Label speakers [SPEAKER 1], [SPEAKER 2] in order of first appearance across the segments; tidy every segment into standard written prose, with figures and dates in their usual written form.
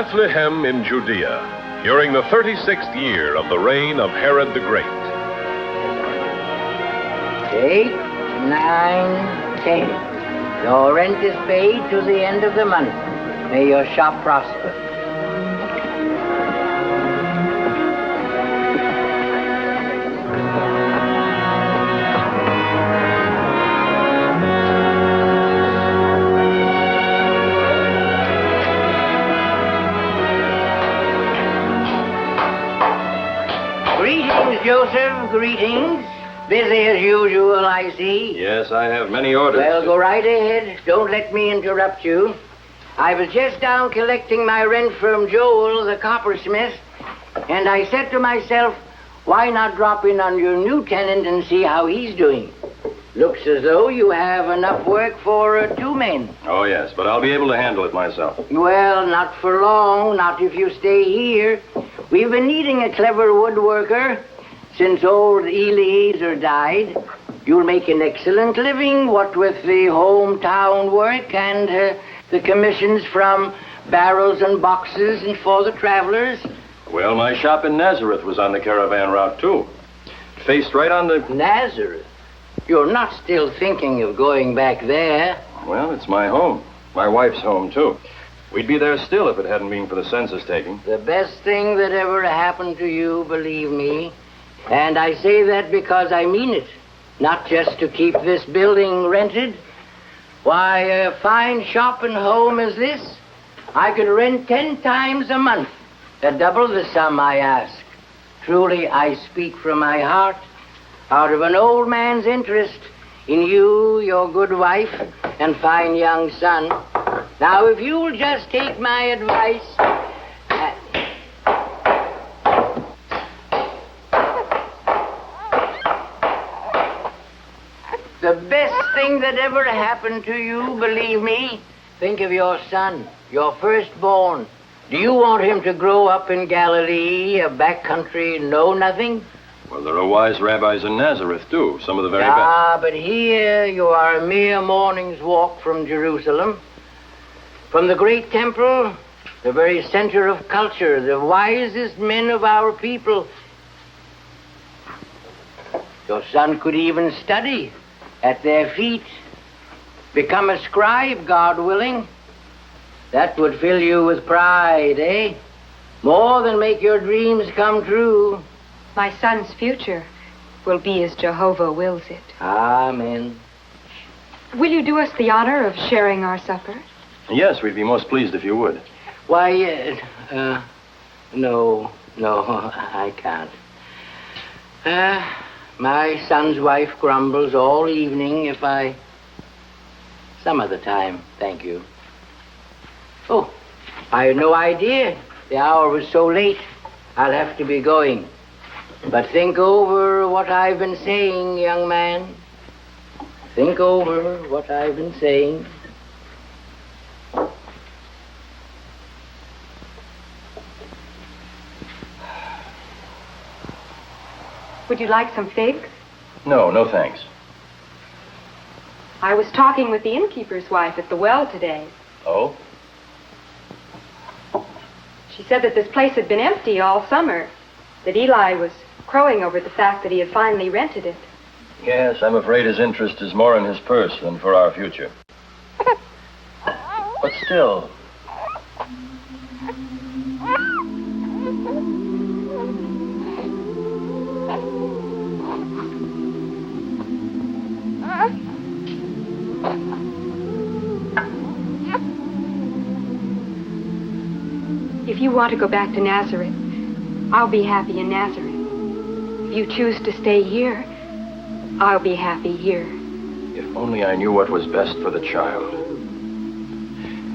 [SPEAKER 1] Bethlehem in Judea, during the 36th year of the reign of Herod the Great.
[SPEAKER 2] 8, 9, 10. Your rent is paid to the end of the month. May your shop prosper. Greetings, Joseph. Greetings. Busy as usual, I see.
[SPEAKER 3] Yes, I have many orders.
[SPEAKER 2] Well, go right ahead. Don't let me interrupt you. I was just down collecting my rent from Joel, the coppersmith, and I said to myself, why not drop in on your new tenant and see how he's doing? Looks as though you have enough work for 2 men.
[SPEAKER 3] Oh, yes, but I'll be able to handle it myself.
[SPEAKER 2] Well, not for long, not if you stay here. We've been needing a clever woodworker since old Eliezer died. You'll make an excellent living, what with the hometown work and the commissions from barrels and boxes and for the travelers.
[SPEAKER 3] Well, my shop in Nazareth was on the caravan route, too. It faced right on the...
[SPEAKER 2] Nazareth? You're not still thinking of going back there?
[SPEAKER 3] Well, it's my home. My wife's home, too. We'd be there still if it hadn't been for the census taking.
[SPEAKER 2] The best thing that ever happened to you, believe me. And I say that because I mean it. Not just to keep this building rented. Why, a fine shop and home as this, I could rent 10 times a month. Double the sum I ask. Truly, I speak from my heart, out of an old man's interest in you, your good wife, and fine young son. Now, if you'll just take my advice... The best thing that ever happened to you, believe me, think of your son, your firstborn. Do you want him to grow up in Galilee, a back country, know nothing?
[SPEAKER 3] Well, there are wise rabbis in Nazareth, too, some of the very best.
[SPEAKER 2] Ah, but here you are a mere morning's walk from Jerusalem. From the great temple, the very center of culture, the wisest men of our people. Your son could even study at their feet. Become a scribe, God willing. That would fill you with pride, eh? More than make your dreams come true.
[SPEAKER 4] My son's future will be as Jehovah wills it.
[SPEAKER 2] Amen.
[SPEAKER 4] Will you do us the honor of sharing our supper?
[SPEAKER 3] Yes, we'd be most pleased if you would.
[SPEAKER 2] Why, no, I can't. My son's wife grumbles all evening if I... Some other time, thank you. Oh, I had no idea. The hour was so late. I'll have to be going. But think over what I've been saying, young man. Think over what I've been saying.
[SPEAKER 4] Would you like some figs?
[SPEAKER 3] No thanks.
[SPEAKER 4] I was talking with the innkeeper's wife at the well today.
[SPEAKER 3] Oh?
[SPEAKER 4] She said that this place had been empty all summer, that Eli was crowing over the fact that he had finally rented it.
[SPEAKER 3] Yes, I'm afraid his interest is more in his purse than for our future. But still...
[SPEAKER 4] If you want to go back to Nazareth, I'll be happy in Nazareth. If you choose to stay here, I'll be happy here.
[SPEAKER 3] If only I knew what was best for the child.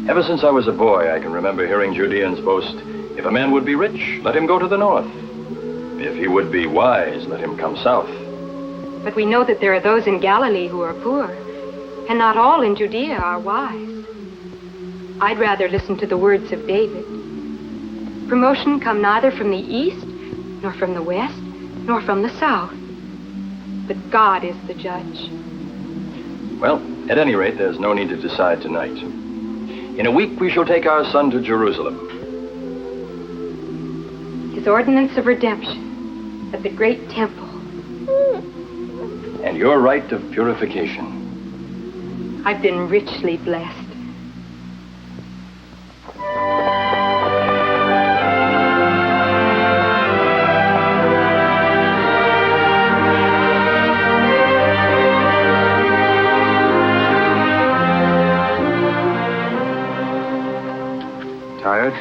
[SPEAKER 3] Ever since I was a boy, I can remember hearing Judeans boast, if a man would be rich, let him go to the north. If he would be wise, let him come south.
[SPEAKER 4] But we know that there are those in Galilee who are poor, and not all in Judea are wise. I'd rather listen to the words of David. Promotion come neither from the east, nor from the west, nor from the south. But God is the judge.
[SPEAKER 3] Well, at any rate, there's no need to decide tonight. In a week, we shall take our son to Jerusalem.
[SPEAKER 4] his ordinance of redemption at the great temple.
[SPEAKER 3] And your rite of purification.
[SPEAKER 4] I've been richly blessed.
[SPEAKER 3] Tired?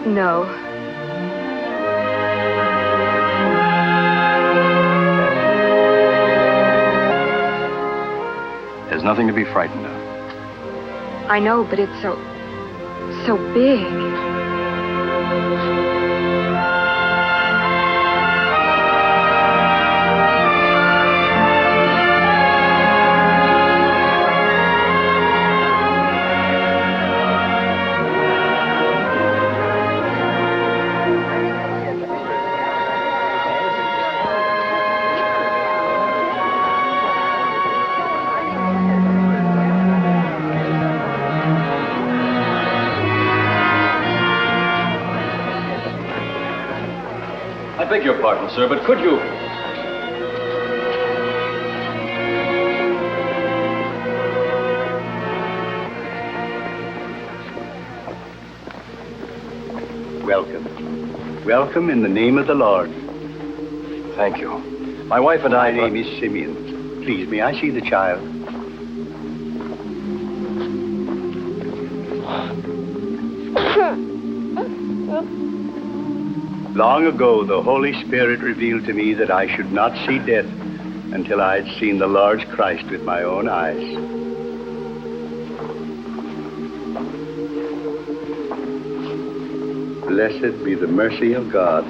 [SPEAKER 4] No.
[SPEAKER 3] There's nothing to be frightened of.
[SPEAKER 4] I know, but it's so big.
[SPEAKER 3] I beg your pardon, sir, but could you...
[SPEAKER 5] Welcome. Welcome in the name of the Lord.
[SPEAKER 3] Thank you. My wife and I...
[SPEAKER 5] My name is Simeon. Please, may I see the child? Long ago, the Holy Spirit revealed to me that I should not see death until I had seen the Lord's Christ with my own eyes. Blessed be the mercy of God.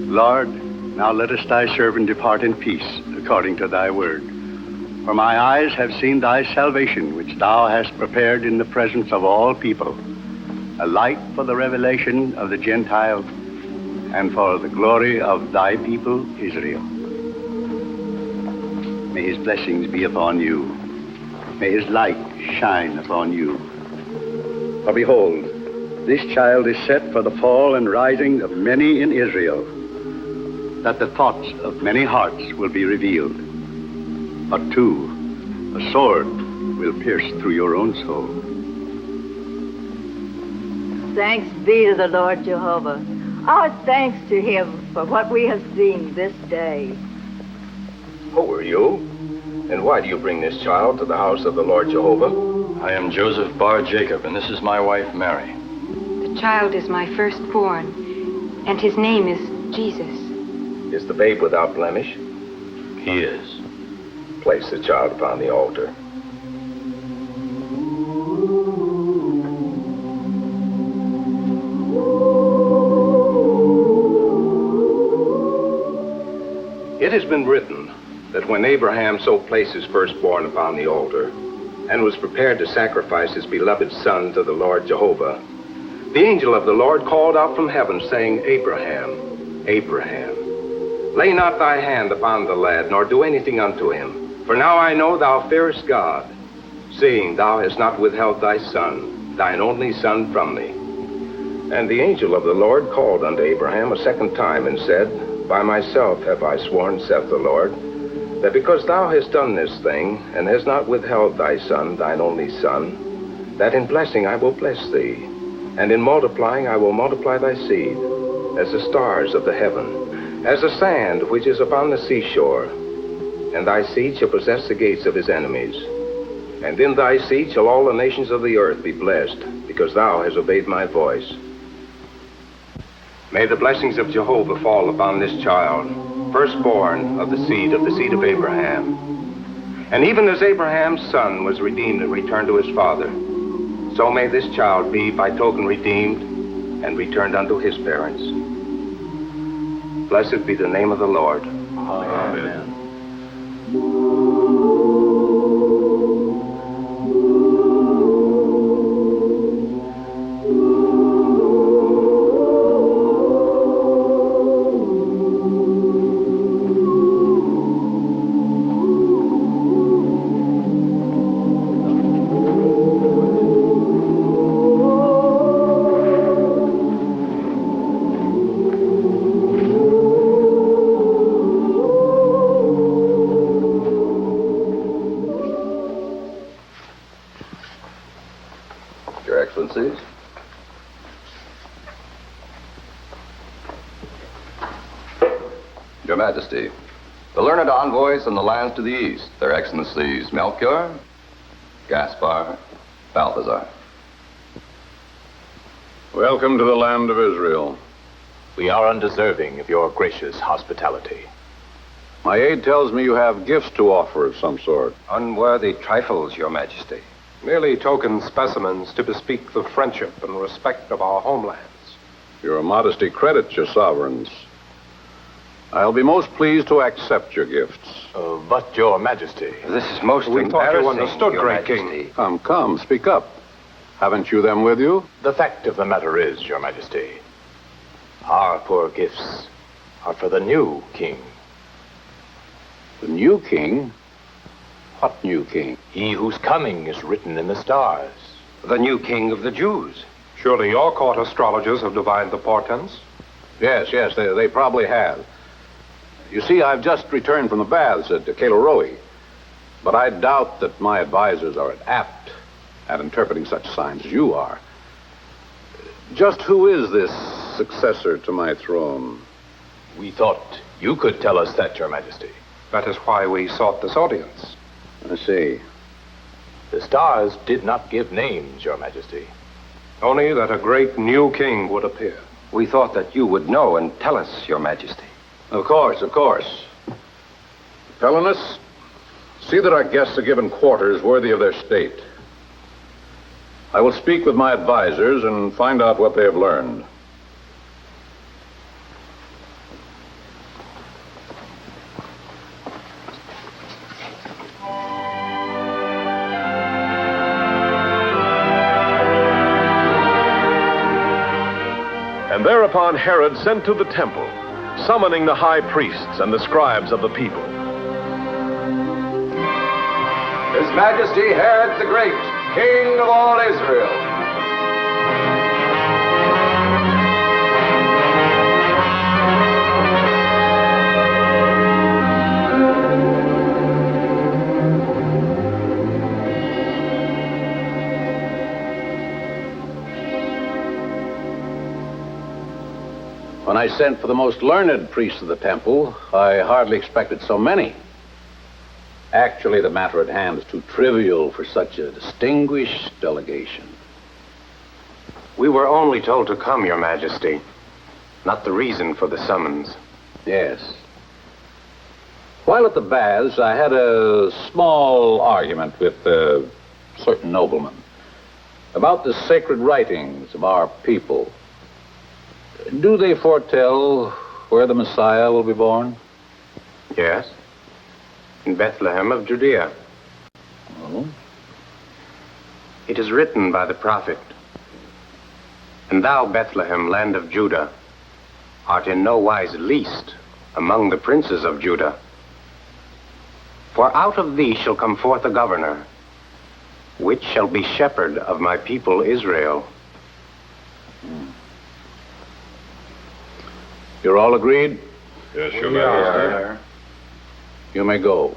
[SPEAKER 5] Lord, now lettest thy servant depart in peace, according to thy word. For my eyes have seen thy salvation, which thou hast prepared in the presence of all people, a light for the revelation of the Gentiles, and for the glory of thy people Israel. May his blessings be upon you. May his light shine upon you. For behold, this child is set for the fall and rising of many in Israel, that the thoughts of many hearts will be revealed. But too, a sword will pierce through your own soul.
[SPEAKER 6] Thanks be to the Lord Jehovah. Our thanks to him for what we have seen this day.
[SPEAKER 7] Who are you? And why do you bring this child to the house of the Lord Jehovah?
[SPEAKER 3] I am Joseph Bar Jacob, and this is my wife, Mary.
[SPEAKER 4] The child is my firstborn, and his name is Jesus.
[SPEAKER 7] Is the babe without blemish?
[SPEAKER 3] He is.
[SPEAKER 7] Place the child upon the altar. It has been written that when Abraham so placed his firstborn upon the altar and was prepared to sacrifice his beloved son to the Lord Jehovah, the angel of the Lord called out from heaven, saying, Abraham, Abraham, lay not thy hand upon the lad, nor do anything unto him. For now I know thou fearest God, seeing thou hast not withheld thy son, thine only son, from me. And the angel of the Lord called unto Abraham a second time and said, By myself have I sworn, saith the Lord, that because thou hast done this thing, and hast not withheld thy son, thine only son, that in blessing I will bless thee, and in multiplying I will multiply thy seed, as the stars of the heaven, as the sand which is upon the seashore. And thy seed shall possess the gates of his enemies. And in thy seed shall all the nations of the earth be blessed, because thou hast obeyed my voice. May the blessings of Jehovah fall upon this child, firstborn of the seed of Abraham. And even as Abraham's son was redeemed and returned to his father, so may this child be by token redeemed and returned unto his parents. Blessed be the name of the Lord.
[SPEAKER 3] Amen. Excellencies. Your Majesty, the learned envoys from the lands to the east, Their Excellencies Melchior, Gaspar, Balthazar.
[SPEAKER 8] Welcome to the land of Israel.
[SPEAKER 9] We are undeserving of your gracious hospitality.
[SPEAKER 8] My aide tells me you have gifts to offer of some sort.
[SPEAKER 3] Unworthy trifles, Your Majesty.
[SPEAKER 7] Merely token specimens to bespeak the friendship and respect of our homelands.
[SPEAKER 8] Your modesty credits your sovereigns. I'll be most pleased to accept your gifts.
[SPEAKER 9] But, Your Majesty.
[SPEAKER 3] This is most
[SPEAKER 7] We thought you
[SPEAKER 3] embarrassing,
[SPEAKER 7] understood,
[SPEAKER 3] Your
[SPEAKER 7] great
[SPEAKER 3] Majesty.
[SPEAKER 7] king.
[SPEAKER 8] Come, speak up. Haven't you them with you?
[SPEAKER 9] The fact of the matter is, Your Majesty, our poor gifts are for the new king.
[SPEAKER 8] The new king? What new king?
[SPEAKER 9] He whose coming is written in the stars.
[SPEAKER 3] The new king of the Jews.
[SPEAKER 7] Surely your court astrologers have divined the portents.
[SPEAKER 8] Yes, they probably have. You see, I've just returned from the baths at Kaleroi, but I doubt that my advisors are apt at interpreting such signs as you are. Just who is this successor to my throne?
[SPEAKER 9] We thought you could tell us that, Your Majesty.
[SPEAKER 7] That is why we sought this audience.
[SPEAKER 8] I see.
[SPEAKER 9] The stars did not give names, Your Majesty.
[SPEAKER 7] Only that a great new king would appear.
[SPEAKER 3] We thought that you would know and tell us, Your Majesty.
[SPEAKER 8] Of course. Pelinus, see that our guests are given quarters worthy of their state. I will speak with my advisors and find out what they have learned.
[SPEAKER 1] And thereupon Herod sent to the temple, summoning the high priests and the scribes of the people.
[SPEAKER 3] His Majesty Herod the Great, King of all Israel.
[SPEAKER 8] When I sent for the most learned priests of the temple, I hardly expected so many. Actually, the matter at hand is too trivial for such a distinguished delegation.
[SPEAKER 10] We were only told to come, Your Majesty, not the reason for the summons.
[SPEAKER 8] Yes. While at the baths, I had a small argument with a certain nobleman about the sacred writings of our people. Do they foretell where the Messiah will be born?
[SPEAKER 10] Yes. In Bethlehem of Judea.
[SPEAKER 8] Oh?
[SPEAKER 10] It is written by the prophet, "And thou, Bethlehem, land of Judah, art in no wise least among the princes of Judah. For out of thee shall come forth a governor, which shall be shepherd of my people Israel."
[SPEAKER 8] You're all agreed?
[SPEAKER 1] Yes, Your Majesty.
[SPEAKER 8] You may go.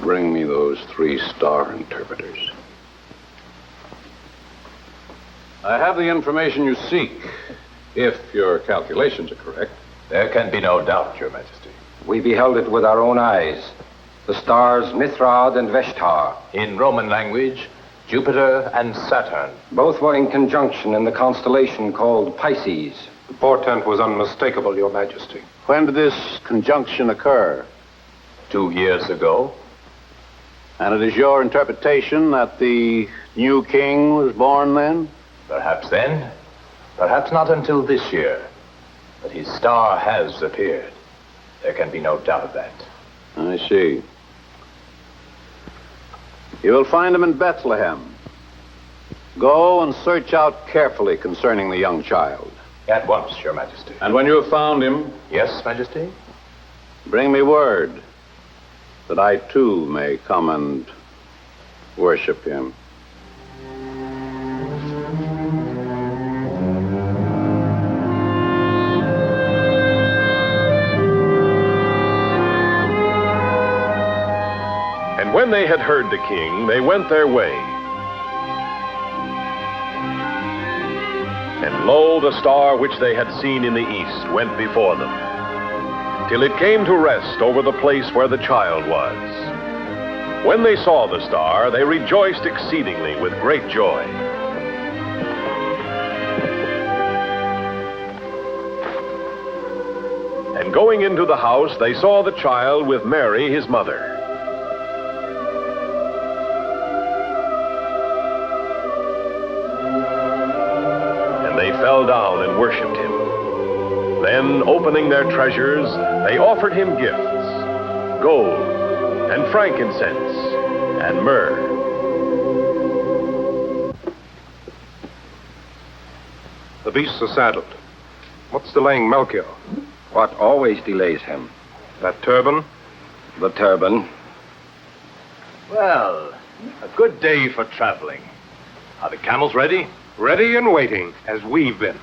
[SPEAKER 8] Bring me those 3-star interpreters. I have the information you seek, if your calculations are correct.
[SPEAKER 9] There can be no doubt, Your Majesty.
[SPEAKER 3] We beheld it with our own eyes. The stars Mithrad and Veshtar.
[SPEAKER 9] In Roman language, Jupiter and Saturn.
[SPEAKER 3] Both were in conjunction in the constellation called Pisces.
[SPEAKER 7] The portent was unmistakable, Your Majesty.
[SPEAKER 8] When did this conjunction occur?
[SPEAKER 9] 2 years ago.
[SPEAKER 8] And it is your interpretation that the new king was born then?
[SPEAKER 9] Perhaps then, perhaps not until this year. But his star has appeared. There can be no doubt of that.
[SPEAKER 8] I see. You will find him in Bethlehem. Go and search out carefully concerning the young child.
[SPEAKER 9] At once, Your Majesty.
[SPEAKER 8] And when you have found him,
[SPEAKER 9] Yes, Majesty?
[SPEAKER 8] bring me word that I too may come and worship him.
[SPEAKER 1] when they had heard the king, they went their way. And lo, the star which they had seen in the east went before them, till it came to rest over the place where the child was. When they saw the star, they rejoiced exceedingly with great joy. And going into the house, they saw the child with Mary, his mother. And they fell down and worshipped him. Then, opening their treasures, they offered him gifts, gold, and frankincense, and myrrh.
[SPEAKER 7] The beasts are saddled. What's delaying Melchior?
[SPEAKER 3] What always delays him?
[SPEAKER 7] That turban?
[SPEAKER 3] The turban.
[SPEAKER 9] Well, a good day for traveling. Are the camels ready?
[SPEAKER 7] Ready and waiting, as we've been.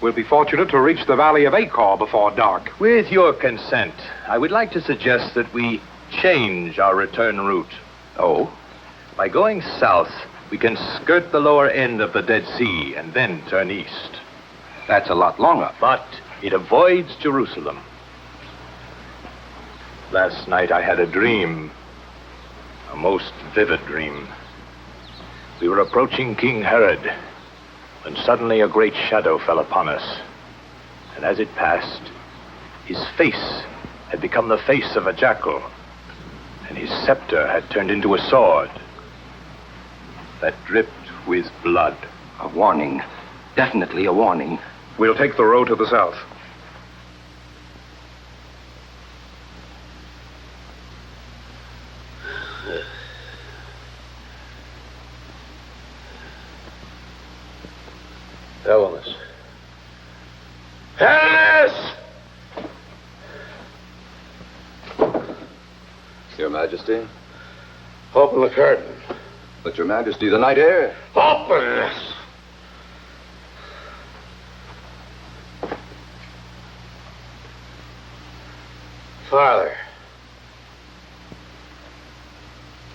[SPEAKER 7] We'll be fortunate to reach the valley of Achor before dark.
[SPEAKER 9] With your consent, I would like to suggest that we change our return route.
[SPEAKER 3] Oh?
[SPEAKER 9] By going south, we can skirt the lower end of the Dead Sea and then turn east.
[SPEAKER 3] That's a lot longer.
[SPEAKER 9] But it avoids Jerusalem. Last night I had a dream, a most vivid dream. We were approaching King Herod, when suddenly a great shadow fell upon us. And as it passed, his face had become the face of a jackal, and his scepter had turned into a sword that dripped with blood.
[SPEAKER 3] A warning. Definitely a warning.
[SPEAKER 7] We'll take the road to the south.
[SPEAKER 8] Helenas. Helenas!
[SPEAKER 3] Your Majesty?
[SPEAKER 8] Open the curtain.
[SPEAKER 3] But Your Majesty, the night air.
[SPEAKER 8] Open this! Farther.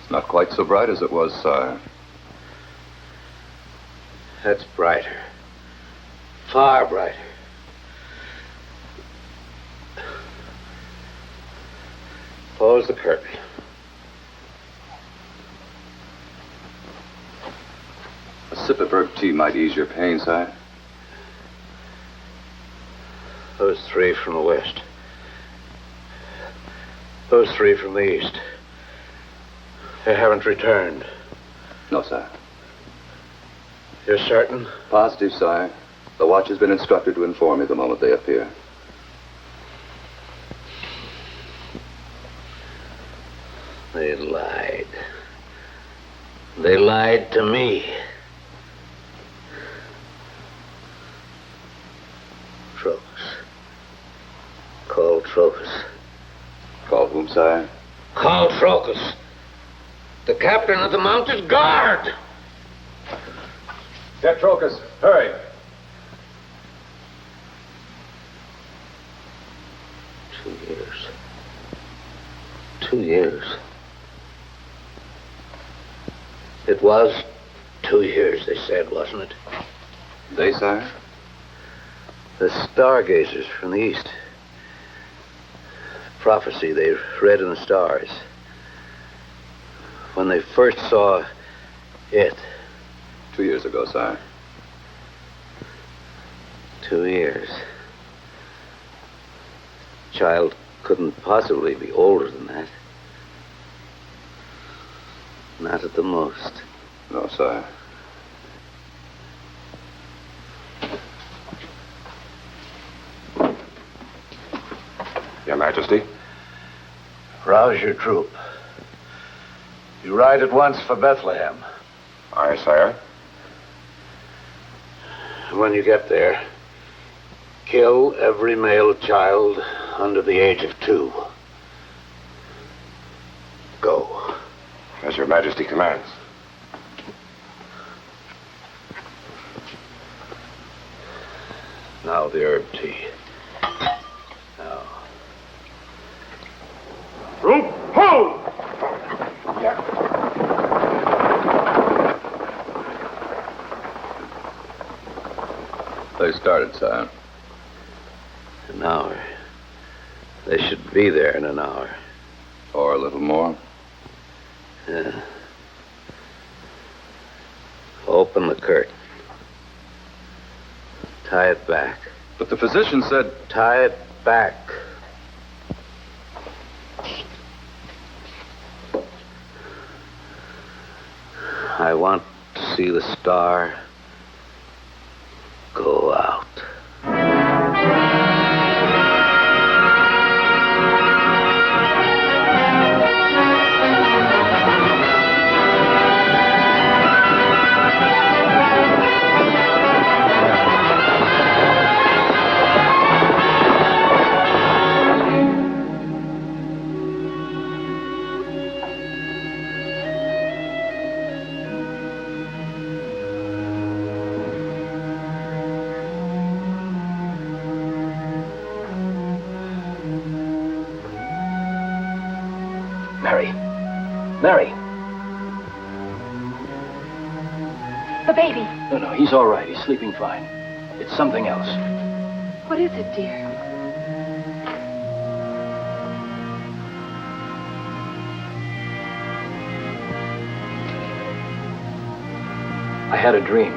[SPEAKER 3] It's not quite so bright as it was, sire.
[SPEAKER 8] That's brighter. Far brighter. Close the curtain.
[SPEAKER 3] A sip of herb tea might ease your pain, sire.
[SPEAKER 8] Those three from the west. Those three from the east. They haven't returned.
[SPEAKER 3] No, sire.
[SPEAKER 8] You're certain?
[SPEAKER 3] Positive, sire. The watch has been instructed to inform me the moment they appear.
[SPEAKER 8] They lied. They lied to me. Trocus. Call Trocus.
[SPEAKER 3] Call whom, sire?
[SPEAKER 8] Call Trocus. The captain of the mounted guard.
[SPEAKER 9] Get Trocus. Hurry.
[SPEAKER 8] Years. 2 years. It was 2 years, they said, wasn't it?
[SPEAKER 3] They, sire?
[SPEAKER 8] The stargazers from the east. Prophecy they read in the stars. When they first saw it.
[SPEAKER 3] 2 years ago, sire.
[SPEAKER 8] 2 years. Child couldn't possibly be older than that. Not at the most.
[SPEAKER 3] No, sire.
[SPEAKER 7] Your Majesty?
[SPEAKER 8] Rouse your troop. You ride at once for Bethlehem.
[SPEAKER 7] Aye, sire.
[SPEAKER 8] When you get there, kill every male child under the age of 2. Go.
[SPEAKER 7] As Your Majesty commands.
[SPEAKER 8] Now the herb tea. Now.
[SPEAKER 7] Troop, hold!
[SPEAKER 8] started, sire?
[SPEAKER 5] An hour. They should be there in an hour.
[SPEAKER 8] Or a little more.
[SPEAKER 5] Yeah. Open the curtain. Tie it back.
[SPEAKER 8] But the physician said...
[SPEAKER 5] Tie it back. I want to see the star go out.
[SPEAKER 3] Mary.
[SPEAKER 4] The baby.
[SPEAKER 3] No, he's all right. He's sleeping fine. It's something else.
[SPEAKER 4] What is it, dear?
[SPEAKER 3] I had a dream,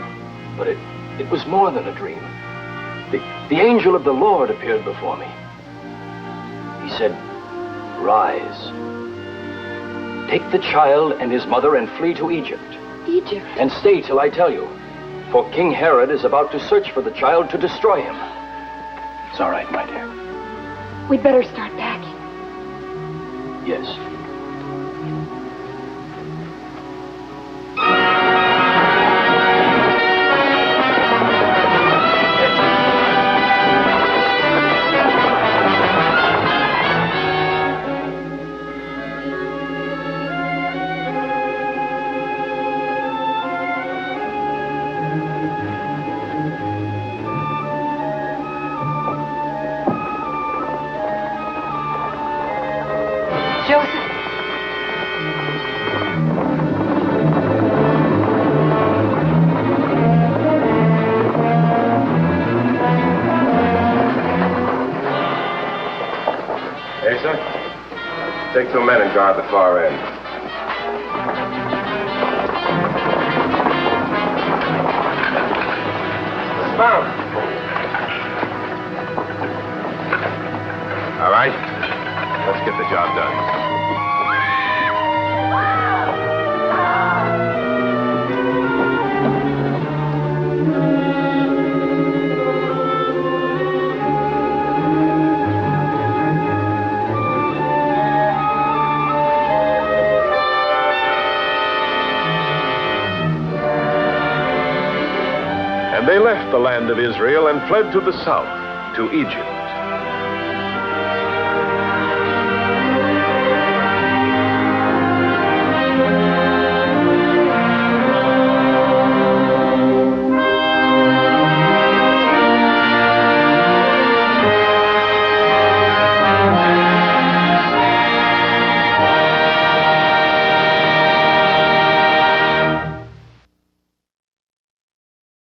[SPEAKER 3] but it was more than a dream. The angel of the Lord appeared before me. He said, "Rise. Take the child and his mother and flee to Egypt.
[SPEAKER 4] Egypt?
[SPEAKER 3] And stay till I tell you. For King Herod is about to search for the child to destroy him." It's all right, my dear.
[SPEAKER 4] We'd better start packing.
[SPEAKER 3] Yes.
[SPEAKER 4] Joseph.
[SPEAKER 7] Asa, take 2 men and guard the far end. Mount. All right, let's get the job done.
[SPEAKER 1] And they left the land of Israel and fled to the south, to Egypt.